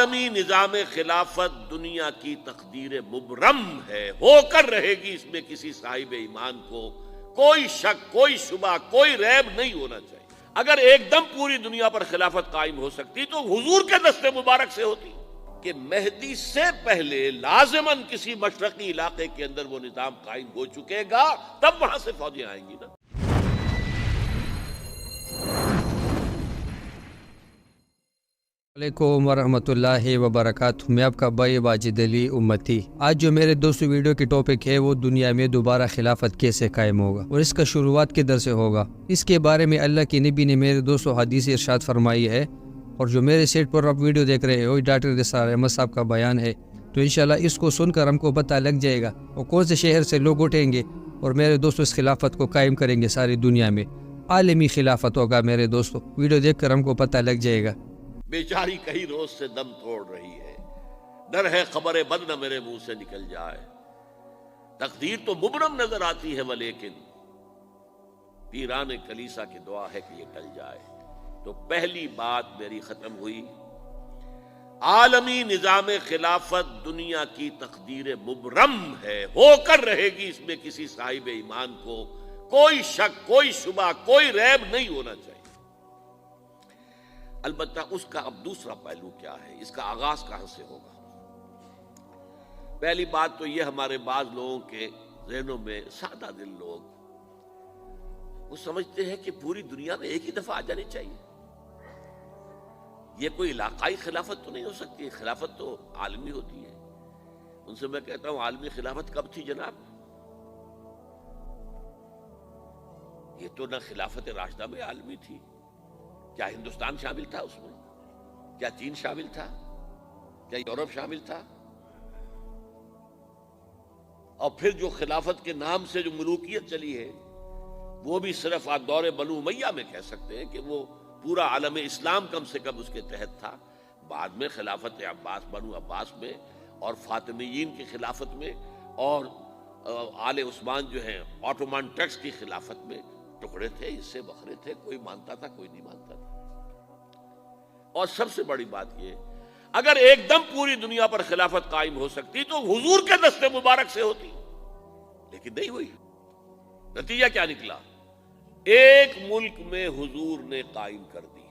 عالمی نظام خلافت دنیا کی تقدیر مبرم ہے، ہو کر رہے گی، اس میں کسی صاحب ایمان کو کوئی شک، کوئی شبہ، کوئی ریب نہیں ہونا چاہیے۔ اگر ایک دم پوری دنیا پر خلافت قائم ہو سکتی تو حضور کے دست مبارک سے ہوتی، کہ مہدی سے پہلے لازماً کسی مشرقی علاقے کے اندر وہ نظام قائم ہو چکے گا، تب وہاں سے فوجیں آئیں گی نا۔ علیکم ورحمۃ اللہ وبرکاتہ۔ میں آپ کا بھائی واجد علی امتی۔ آج جو میرے دوستو ویڈیو کی ٹاپک ہے وہ دنیا میں دوبارہ خلافت کیسے قائم ہوگا اور اس کا شروعات کدھر سے ہوگا، اس کے بارے میں اللہ کے نبی نے میرے دوستو حدیث ارشاد فرمائی ہے، اور جو میرے سیٹ پر آپ ویڈیو دیکھ رہے ہو ڈاکٹر نثار احمد صاحب کا بیان ہے، تو انشاءاللہ اس کو سن کر ہم کو پتہ لگ جائے گا اور کون سے شہر سے لوگ اٹھیں گے اور میرے دوستو اس خلافت کو قائم کریں گے ساری دنیا میں۔ عالمی خلافت ہوگا میرے دوستو، ویڈیو دیکھ کر ہم کو پتہ لگ جائے گا۔ بیچاری کئی روز سے دم توڑ رہی ہے، ڈر ہے خبر بد نہ میرے منہ سے نکل جائے۔ تقدیر تو مبرم نظر آتی ہے ولیکن پیران کلیسا کی دعا ہے کہ یہ ٹل جائے۔ تو پہلی بات میری ختم ہوئی، عالمی نظام خلافت دنیا کی تقدیر مبرم ہے، ہو کر رہے گی، اس میں کسی صاحب ایمان کو کوئی شک، کوئی شبہ، کوئی ریب نہیں ہونا چاہیے۔ البتہ اس کا اب دوسرا پہلو کیا ہے، اس کا آغاز کہاں سے ہوگا؟ پہلی بات تو یہ، ہمارے بعض لوگوں کے ذہنوں میں، سادہ دل لوگ وہ سمجھتے ہیں کہ پوری دنیا میں ایک ہی دفعہ آ جانی چاہیے، یہ کوئی علاقائی خلافت تو نہیں ہو سکتی، خلافت تو عالمی ہوتی ہے۔ ان سے میں کہتا ہوں عالمی خلافت کب تھی جناب؟ یہ تو نہ خلافت راشدہ میں عالمی تھی، کیا ہندوستان شامل تھا اس میں؟ کیا چین شامل تھا؟ کیا یورپ شامل تھا؟ اور پھر جو خلافت کے نام سے جو ملوکیت چلی ہے وہ بھی صرف دور بنو امیہ میں کہہ سکتے ہیں کہ وہ پورا عالم اسلام کم سے کم اس کے تحت تھا۔ بعد میں خلافت عباس، بنو عباس میں اور فاطمیین کی خلافت میں اور آل عثمان جو ہیں آٹومان ٹرکس کی خلافت میں ٹکڑے تھے، حصے بکھرے تھے، کوئی مانتا تھا، کوئی نہیں مانتا تھا۔ اور سب سے بڑی بات یہ، اگر ایک دم پوری دنیا پر خلافت قائم ہو سکتی تو حضور کے دست مبارک سے ہوتی، لیکن نہیں ہوئی۔ نتیجہ کیا نکلا؟ ایک ملک میں حضور نے قائم کر دی،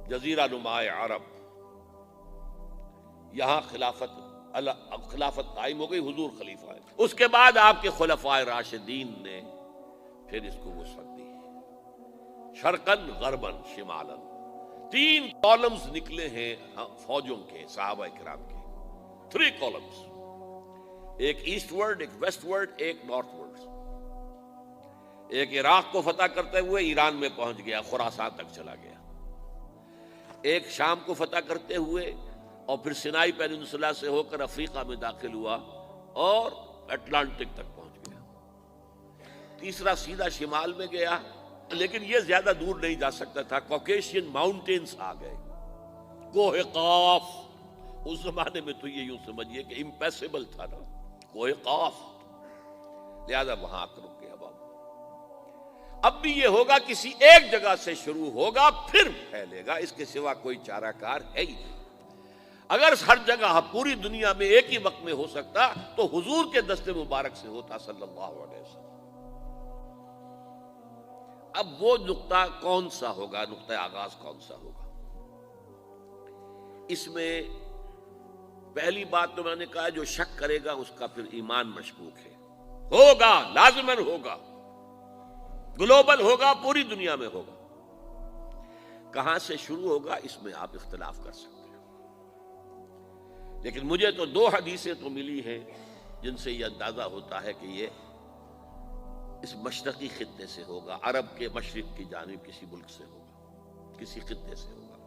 جزیرہ نما عرب، یہاں خلافت قائم ہو گئی، حضور خلیفہ ہے۔ اس کے بعد آپ کے خلفائے راشدین نے پھر اس کو وسعت دی، شرقاً غرباً شمالاً، 3 کالمز نکلے ہیں فوجوں کے، صحابہ کرام کے، 3 کالمز، ایک ایسٹ ورڈ، ایک ویسٹ ورڈ، ایک نارتھ ورڈ۔ ایک عراق کو فتح کرتے ہوئے ایران میں پہنچ گیا، خراسان تک چلا گیا، ایک شام کو فتح کرتے ہوئے اور پھر سینائی پیننسولا سے ہو کر افریقہ میں داخل ہوا اور اٹلانٹک تک پہنچ گیا، تیسرا سیدھا شمال میں گیا، لیکن یہ زیادہ دور نہیں جا سکتا تھا، کوکیشین ماؤنٹینز آ گئے، کوہ قاف، اس زمانے میں تو یہ یوں سمجھیے کہ امپیسیبل تھا نا، کوہ قاف، لہذا وہاں آ کر رک گیا بابا۔ اب بھی یہ ہوگا، کسی ایک جگہ سے شروع ہوگا پھر پھیلے گا، اس کے سوا کوئی چارہ کار ہے ہی نہیں۔ اگر ہر جگہ پوری دنیا میں ایک ہی وقت میں ہو سکتا تو حضور کے دست مبارک سے ہوتا صلی اللہ علیہ وسلم۔ اب وہ نقطہ کون سا ہوگا، نقطہ آغاز کون سا ہوگا؟ اس میں پہلی بات تو میں نے کہا، جو شک کرے گا اس کا پھر ایمان مشکوک ہے، ہوگا، لازماً ہوگا، گلوبل ہوگا، پوری دنیا میں ہوگا۔ کہاں سے شروع ہوگا اس میں آپ اختلاف کر سکتے ہیں، لیکن مجھے تو 2 حدیثیں تو ملی ہیں جن سے یہ اندازہ ہوتا ہے کہ یہ اس مشرقی خطے سے ہوگا، عرب کے مشرق کی جانب کسی ملک سے ہوگا، کسی خطے سے ہوگا۔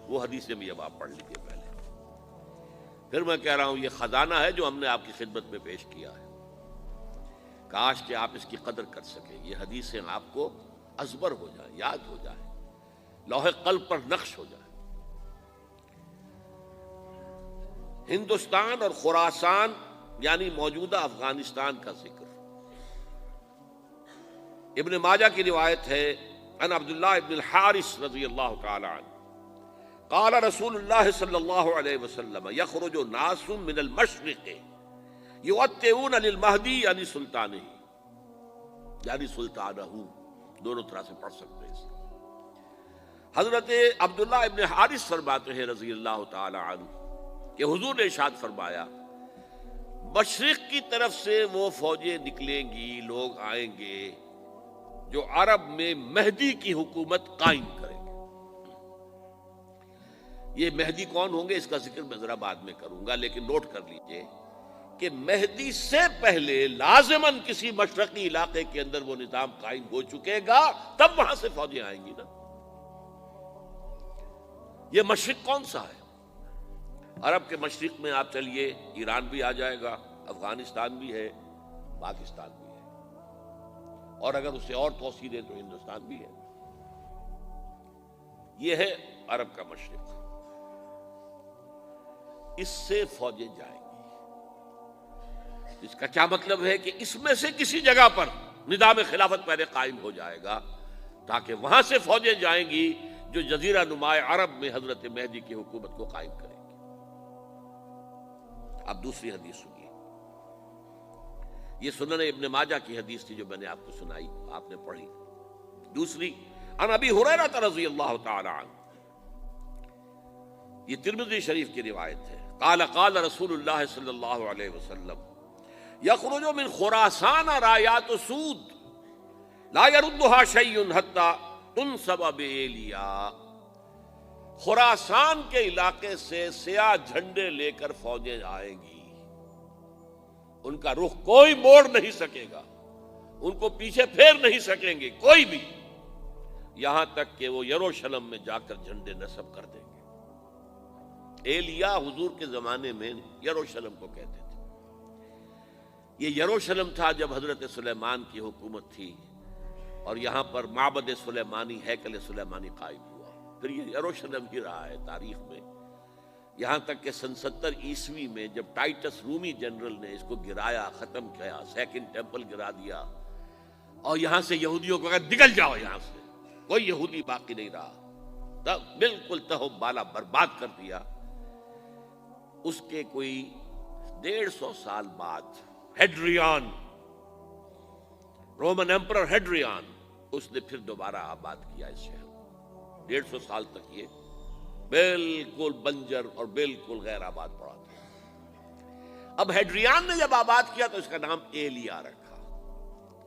وہ حدیثیں بھی اب آپ پڑھ لیجیے پہلے، پھر میں کہہ رہا ہوں یہ خزانہ ہے جو ہم نے آپ کی خدمت میں پیش کیا ہے، کاش کہ آپ اس کی قدر کر سکیں، یہ حدیثیں آپ کو ازبر ہو جائیں، یاد ہو جائیں، لوح قلب پر نقش ہو جائیں۔ ہندوستان اور خراسان یعنی موجودہ افغانستان کا ذکر ابن ماجہ کی روایت ہے، ان عبداللہ ابن الحارث رضی اللہ تعالی عنہ قال رسول اللہ صلی اللہ علیہ وسلم یخرج ناس من المشرق یؤتئون للمہدی یعنی سلطانہ، یعنی سلطانہ، دونوں طرح سے پڑھ سکتے ہیں۔ حضرت عبداللہ ابن حارث فرماتے ہیں رضی اللہ تعالی عنہ کہ حضور نے ارشاد فرمایا مشرق کی طرف سے وہ فوجیں نکلیں گی، لوگ آئیں گے جو عرب میں مہدی کی حکومت قائم کریں گے۔ یہ مہدی کون ہوں گے اس کا ذکر میں ذرا بعد میں کروں گا، لیکن نوٹ کر لیجئے کہ مہدی سے پہلے لازماً کسی مشرقی علاقے کے اندر وہ نظام قائم ہو چکے گا، تب وہاں سے فوجیں آئیں گی نا۔ یہ مشرق کون سا ہے؟ عرب کے مشرق میں آپ چلیے ایران بھی آ جائے گا، افغانستان بھی ہے، پاکستان بھی ہے، اور اگر اسے اور توسیع دیں تو ہندوستان بھی ہے۔ یہ ہے عرب کا مشرق، اس سے فوجیں جائیں گی۔ اس کا کیا مطلب ہے کہ اس میں سے کسی جگہ پر نظام خلافت پہلے قائم ہو جائے گا تاکہ وہاں سے فوجیں جائیں گی جو جزیرہ نما عرب میں حضرت مہدی کی حکومت کو قائم کریں گی۔ اب دوسری حدیث سنیے، یہ سنن ابن ماجہ کی حدیث تھی جو میں نے آپ کو سنائی، آپ نے پڑھی۔ دوسری عن ابی ہریرہ رضی اللہ تعالی عنہ، یہ ترمذی شریف کی روایت ہے، قال قال رسول اللہ صلی اللہ علیہ وسلم یخرج من خراسان رایات سود لا يردها شیء حتی تنصب بإیلیا، خراسان کے علاقے سے سیاہ جھنڈے لے کر فوجیں آئیں گی، ان کا رخ کوئی موڑ نہیں سکے گا، ان کو پیچھے پھیر نہیں سکیں گے کوئی بھی، یہاں تک کہ وہ یروشلم میں جا کر جھنڈے نصب کر دیں گے۔ ایلیا حضور کے زمانے میں یروشلم کو کہتے تھے۔ یہ یروشلم تھا جب حضرت سلیمان کی حکومت تھی اور یہاں پر معبد سلیمانی، ہیکل سلیمانی قائم ہوا، پھر یہ یروشلم ہی رہا ہے تاریخ میں، یہاں تک کہ سن 70 عیسوی میں جب ٹائٹس رومی جنرل نے اس کو گرایا، ختم کیا، سیکنڈ ٹیمپل گرا دیا اور یہاں سے یہودیوں کو کہا نکل جاؤ یہاں سے، کوئی یہودی باقی نہیں رہا، تب بالکل تہو بالا برباد کر دیا۔ اس کے کوئی 150 سال بعد ہیڈریان، رومن ایمپرر ہیڈریان، اس نے پھر دوبارہ آباد کیا اس شہر۔ 150 سال تک یہ بالکل بنجر اور بالکل غیر آباد پڑا تھا۔ اب ہیڈریان نے جب آباد کیا تو اس کا نام ایلیا رکھا،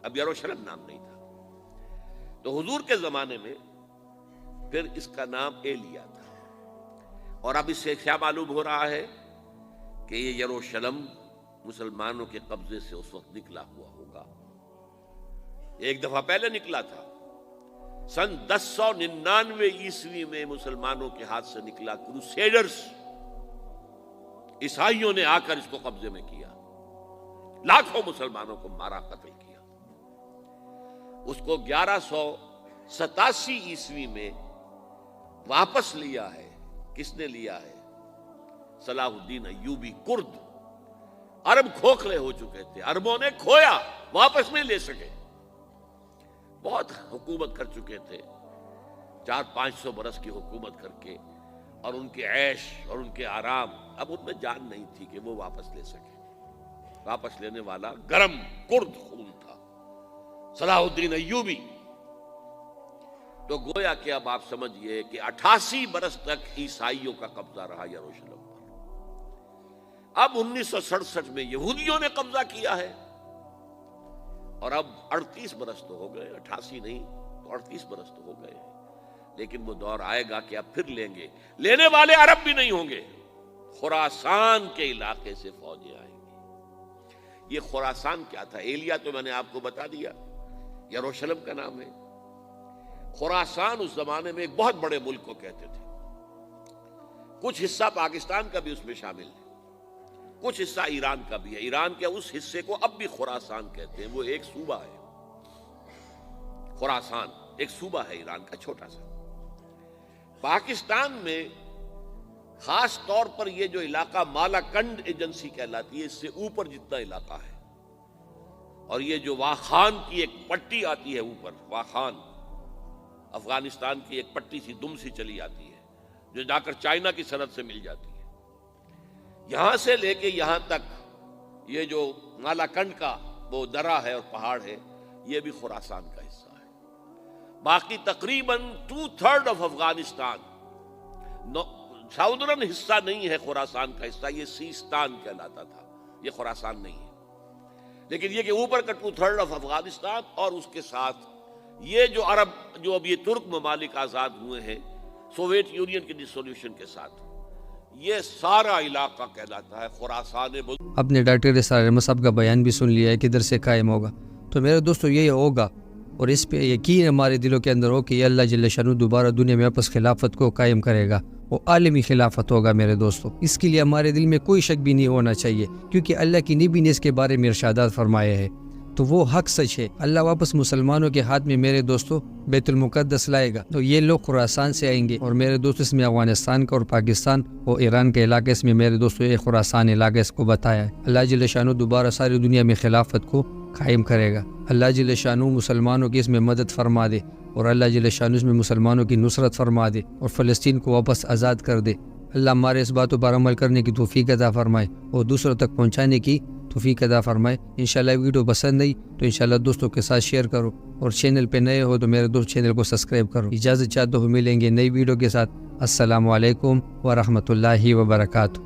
اب یروشلم نام نہیں تھا، تو حضور کے زمانے میں پھر اس کا نام ایلیا تھا۔ اور اب اس سے کیا معلوم ہو رہا ہے کہ یہ یروشلم مسلمانوں کے قبضے سے اس وقت نکلا ہوا ہوگا، ایک دفعہ پہلے نکلا تھا، سن 1099 عیسوی میں مسلمانوں کے ہاتھ سے نکلا، کروسیڈرز عیسائیوں نے آ کر اس کو قبضے میں کیا، لاکھوں مسلمانوں کو مارا، قتل کیا۔ اس کو 1187 عیسوی میں واپس لیا ہے۔ کس نے لیا ہے؟ صلاح الدین ایوبی کرد۔ عرب کھوکھلے ہو چکے تھے، عربوں نے کھویا، واپس نہیں لے سکے، بہت حکومت کر چکے تھے، 400-500 برس کی حکومت کر کے، اور ان کے عیش اور ان کے آرام، اب ان میں جان نہیں تھی کہ وہ واپس لے سکے۔ واپس لینے والا گرم کرد خون تھا، صلاح الدین ایوبی۔ تو گویا کہ اب آپ سمجھئے کہ 88 برس تک عیسائیوں کا قبضہ رہا یروشلم پر۔ اب 1967 میں یہودیوں نے قبضہ کیا ہے، اور اب 38 برس تو ہو گئے، 88 نہیں تو 38 برس تو ہو گئے ہیں، لیکن وہ دور آئے گا کہ اب پھر لیں گے، لینے والے عرب بھی نہیں ہوں گے، خراسان کے علاقے سے فوجیں آئیں گی۔ یہ خراسان کیا تھا؟ ایلیا تو میں نے آپ کو بتا دیا، یروشلم کا نام ہے۔ خراسان اس زمانے میں ایک بہت بڑے ملک کو کہتے تھے، کچھ حصہ پاکستان کا بھی اس میں شامل ہے، کچھ حصہ ایران کا بھی ہے۔ ایران کے اس حصے کو اب بھی خراسان کہتے ہیں، وہ ایک صوبہ ہے، خراسان ایک صوبہ ہے ایران کا چھوٹا سا۔ پاکستان میں خاص طور پر یہ جو علاقہ مالاکنڈ ایجنسی کہلاتی ہے، اس سے اوپر جتنا علاقہ ہے، اور یہ جو واخان کی ایک پٹی آتی ہے اوپر، واخان افغانستان کی ایک پٹی سی دم سی چلی آتی ہے جو جا کر چائنا کی سرحد سے مل جاتی ہے. یہاں سے لے کے یہاں تک یہ جو مالاکنڈ کا وہ درہ ہے اور پہاڑ ہے، یہ بھی خراسان کا حصہ ہے. باقی تقریباً 2/3 آف افغانستان ساؤدرن حصہ نہیں ہے خراسان کا حصہ، یہ سیستان کہلاتا تھا، یہ خراسان نہیں ہے. لیکن یہ کہ اوپر کا 2/3 آف افغانستان اور اس کے ساتھ یہ جو عرب جو اب یہ ترک ممالک آزاد ہوئے ہیں سوویت یونین کی ڈسولوشن کے ساتھ، یہ سارا علاقہ کہلاتا ہے خراسان بزرگ. آپ نے ڈاکٹر اسرار احمد صاحب کا بیان بھی سن لیا ہے کدھر سے قائم ہوگا. تو میرے دوستو یہی ہوگا، اور اس پہ یقین ہمارے دلوں کے اندر ہو کہ یہ اللہ جل شانہ دوبارہ دنیا میں واپس خلافت کو قائم کرے گا، وہ عالمی خلافت ہوگا میرے دوستو. اس کے لیے ہمارے دل میں کوئی شک بھی نہیں ہونا چاہیے، کیونکہ اللہ کی نبی نے اس کے بارے میں ارشادات فرمائے ہیں، تو وہ حق سچ ہے. اللہ واپس مسلمانوں کے ہاتھ میں میرے دوستو بیت المقدس لائے گا. تو یہ لوگ خراسان سے آئیں گے، اور میرے دوست اس میں افغانستان کا اور پاکستان اور ایران کے علاقے، اس میں میرے دوستو یہ خراسان علاقہ اس کو بتایا ہے. اللہ جل شانہ دوبارہ ساری دنیا میں خلافت کو قائم کرے گا. اللہ جل شانہ مسلمانوں کی اس میں مدد فرما دے، اور اللہ جل شانہ اس میں مسلمانوں کی نصرت فرما دے، اور فلسطین کو واپس آزاد کر دے. اللہ ہمارے اس باتوں پر عمل کرنے کی توفیق عطا فرمائے اور دوسروں تک پہنچانے کی توفیق عطا فرمائے. انشاءاللہ ویڈیو پسند نہیں تو انشاءاللہ دوستوں کے ساتھ شیئر کرو، اور چینل پہ نئے ہو تو میرے دوست چینل کو سبسکرائب کرو. اجازت چاہتا ہوں، ملیں گے نئی ویڈیو کے ساتھ. السلام علیکم ورحمۃ اللہ وبرکاتہ.